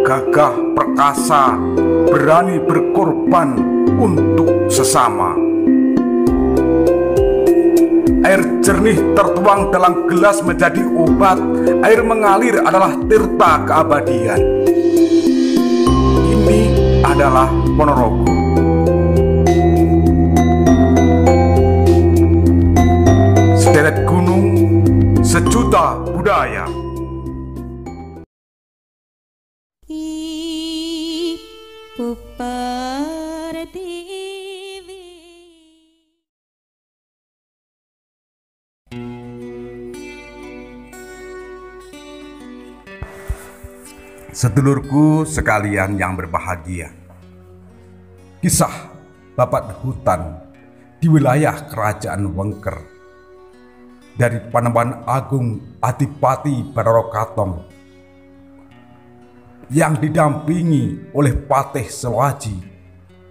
gagah perkasa, berani berkorban untuk sesama. Air jernih tertuang dalam gelas menjadi obat. Air mengalir adalah tirta keabadian. Ini adalah Ponorogo. Sederet gunung, sejuta budaya. Ibu Pertiwi. Sedulurku sekalian yang berbahagia, kisah babat hutan di wilayah Kerajaan Wengker dari Panembahan Agung Adipati Bathara Katong yang didampingi oleh Patih Sewaji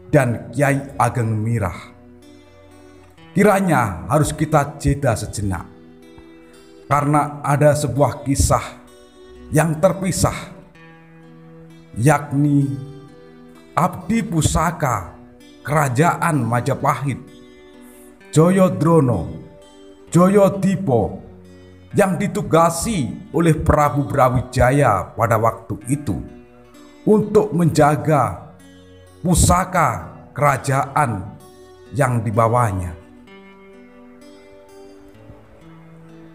dan Kyai Ageng Mirah. Kiranya harus kita jeda sejenak karena ada sebuah kisah yang terpisah, yakni abdi pusaka Kerajaan Majapahit Jayadrono Jayadipa yang ditugasi oleh Prabu Brawijaya pada waktu itu untuk menjaga pusaka kerajaan yang dibawanya.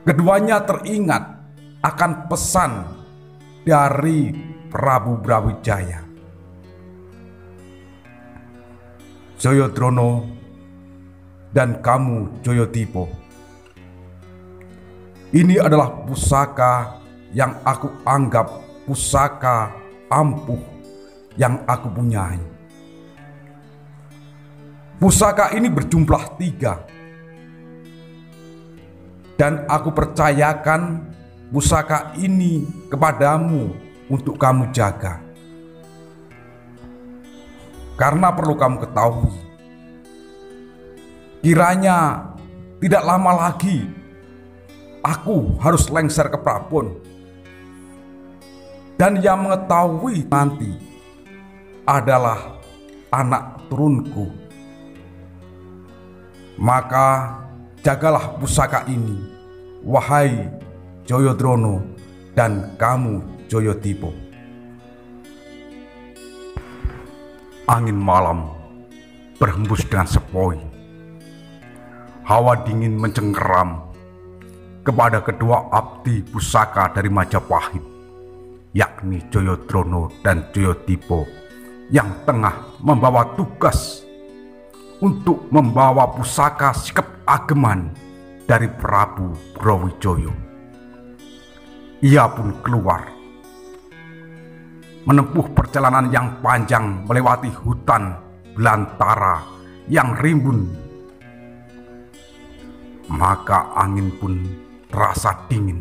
Keduanya teringat akan pesan dari Prabu Brawijaya. Jayadrono dan kamu Jayadipa, ini adalah pusaka yang aku anggap pusaka ampuh yang aku punyai. Pusaka ini berjumlah 3, dan aku percayakan pusaka ini kepadamu untuk kamu jaga. Karena perlu kamu ketahui, kiranya tidak lama lagi aku harus lengser ke Prabon, dan yang mengetahui nanti adalah anak turunku. Maka jagalah pusaka ini, wahai Jayadrono dan kamu Jayadipa. Angin malam berhembus dengan sepoi. Hawa dingin mencengkeram kepada kedua abdi pusaka dari Majapahit, yakni Jayadrono dan Jayadipa, yang tengah membawa tugas untuk membawa pusaka sikap ageman dari Prabu Brawijaya. Ia pun keluar menempuh perjalanan yang panjang melewati hutan belantara yang rimbun. Maka angin pun terasa dingin.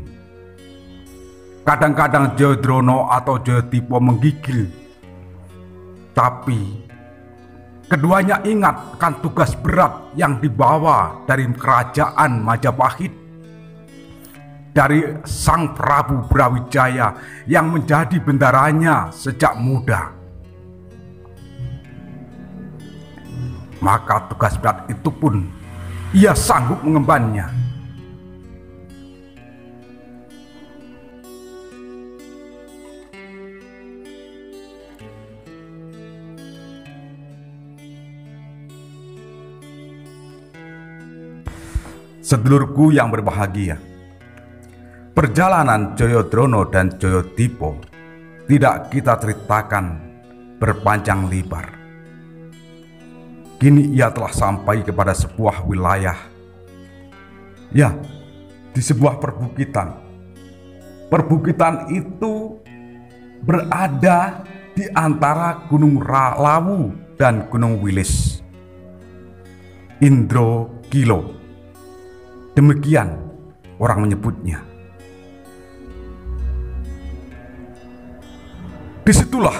Kadang-kadang Jayadrono atau Jayadipa menggigil, tapi keduanya ingat akan tugas berat yang dibawa dari Kerajaan Majapahit, dari Sang Prabu Brawijaya yang menjadi bendaranya sejak muda. Maka tugas berat itu pun ia sanggup mengembannya. Sedulurku yang berbahagia, perjalanan Jayadrono dan Jayadipa tidak kita ceritakan berpanjang lebar. Kini ia telah sampai kepada sebuah wilayah, ya, di sebuah perbukitan. Perbukitan itu berada di antara Gunung Lawu dan Gunung Wilis. Indrokilo, demikian orang menyebutnya. Disitulah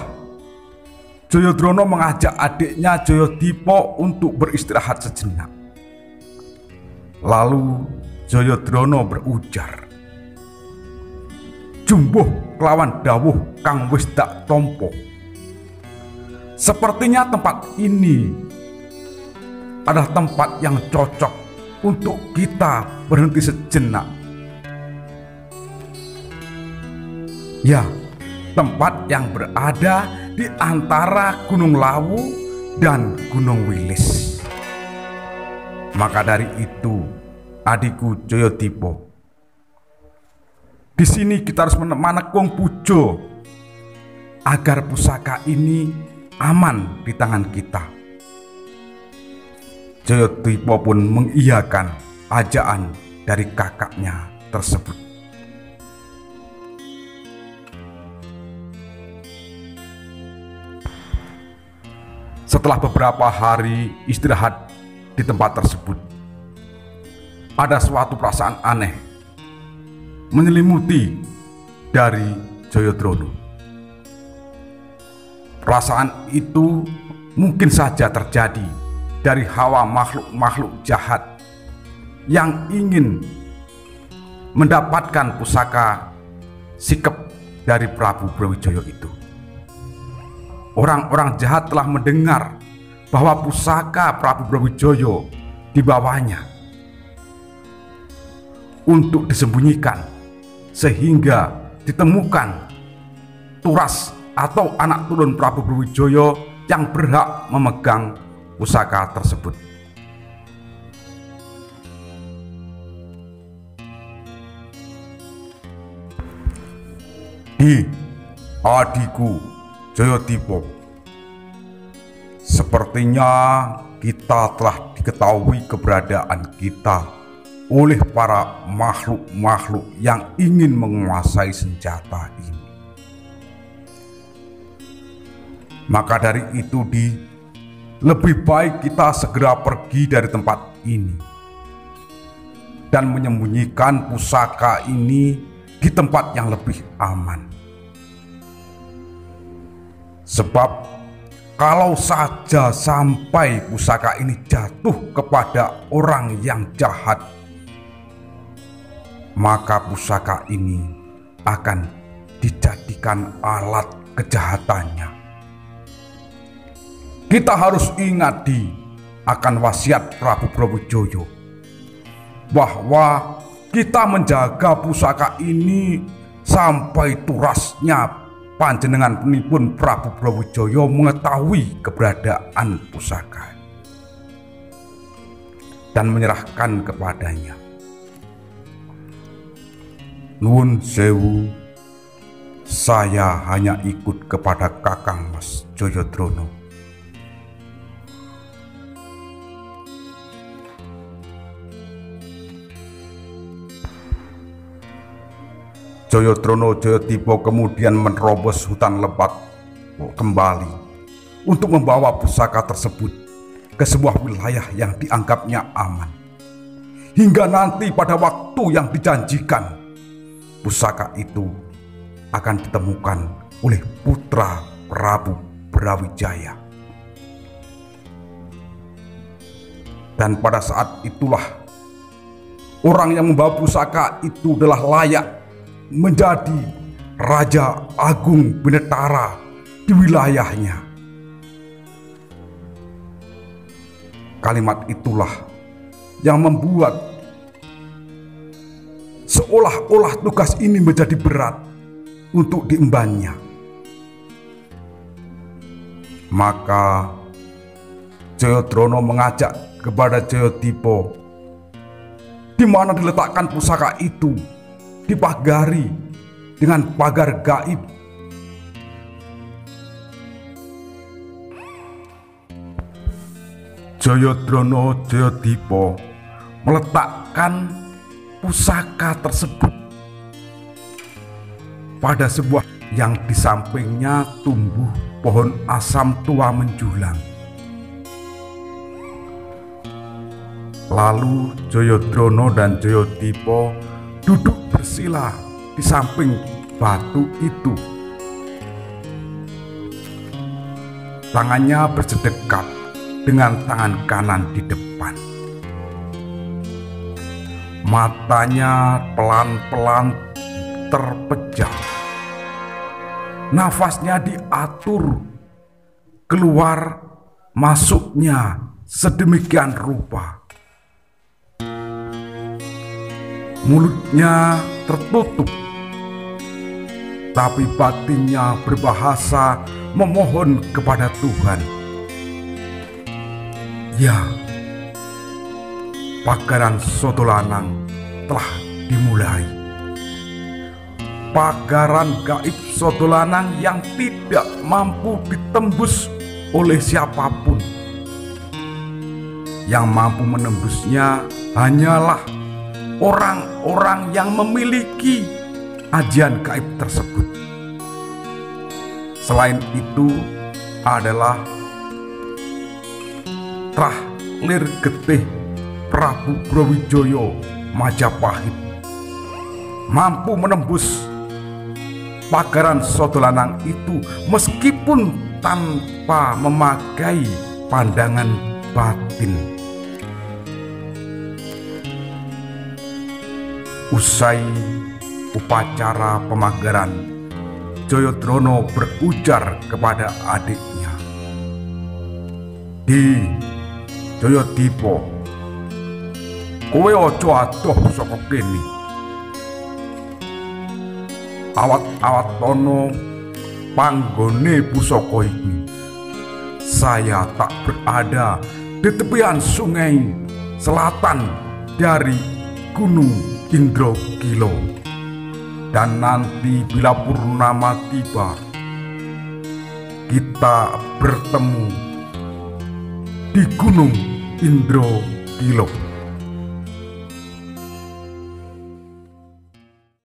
Jayadrono mengajak adiknya Jayadipa untuk beristirahat sejenak. Lalu Jayadrono berujar, jumbuh kelawan dawuh kang wis dak tampa. Sepertinya tempat ini adalah tempat yang cocok untuk kita berhenti sejenak. Ya, tempat yang berada di antara Gunung Lawu dan Gunung Wilis. Maka dari itu, adikku Jayadipa, di sini kita harus menekung pujo agar pusaka ini aman di tangan kita. Jayadipa pun mengiyakan ajaan dari kakaknya tersebut. Setelah beberapa hari istirahat di tempat tersebut, ada suatu perasaan aneh menyelimuti dari Jayadrono. Perasaan itu mungkin saja terjadi dari hawa makhluk-makhluk jahat yang ingin mendapatkan pusaka sikep dari Prabu Brawijaya itu. Orang-orang jahat telah mendengar bahwa pusaka Prabu Brawijaya dibawanya untuk disembunyikan, sehingga ditemukan turas atau anak turun Prabu Brawijaya yang berhak memegang pusaka tersebut. Adikku Jayadipa, sepertinya kita telah diketahui keberadaan kita oleh para makhluk-makhluk yang ingin menguasai senjata ini. Maka dari itu, lebih baik kita segera pergi dari tempat ini dan menyembunyikan pusaka ini di tempat yang lebih aman. Sebab kalau saja sampai pusaka ini jatuh kepada orang yang jahat, maka pusaka ini akan dijadikan alat kejahatannya. Kita harus ingat akan wasiat Prabu Brawijaya bahwa kita menjaga pusaka ini sampai turasnya panjenengan penipun Prabu Brawijaya mengetahui keberadaan pusaka dan menyerahkan kepadanya. Nuwun sewu, saya hanya ikut kepada Kakang Mas Jayadrono. Jayadrono Jayadipa kemudian menerobos hutan lebat kembali untuk membawa pusaka tersebut ke sebuah wilayah yang dianggapnya aman. Hingga nanti pada waktu yang dijanjikan, pusaka itu akan ditemukan oleh putra Prabu Brawijaya. Dan pada saat itulah orang yang membawa pusaka itu adalah layak menjadi Raja Agung Binetara di wilayahnya. Kalimat itulah yang membuat seolah-olah tugas ini menjadi berat untuk diembannya. Maka Jayadrono mengajak kepada Jayadipa di mana diletakkan pusaka itu, dipagari dengan pagar gaib. Jayadrono Jayadipa meletakkan pusaka tersebut pada sebuah yang di sampingnya tumbuh pohon asam tua menjulang. Lalu Jayadrono dan Jayadipa duduk bersila di samping batu itu. Tangannya bersedekat dengan tangan kanan di depan. Matanya pelan-pelan terpejam. Nafasnya diatur, keluar masuknya sedemikian rupa. Mulutnya tertutup, tapi batinnya berbahasa memohon kepada Tuhan. Ya, pagaran soto lanang telah dimulai. Pagaran gaib soto lanang yang tidak mampu ditembus oleh siapapun. Yang mampu menembusnya hanyalah orang-orang yang memiliki ajian gaib tersebut. Selain itu adalah Trah Lir Getih Prabu Brawijaya Majapahit mampu menembus pagaran soto lanang itu meskipun tanpa memakai pandangan batin. Usai upacara pemagaran, Jayadrona berujar kepada adiknya, "Di Jayadipa, kowe aja adoh saka kene. Awat-awat ana panggone pusaka iki. Saya tak berada di tepian sungai selatan dari Gunung Indragila. Dan nanti bila purnama tiba, kita bertemu di Gunung Indragila."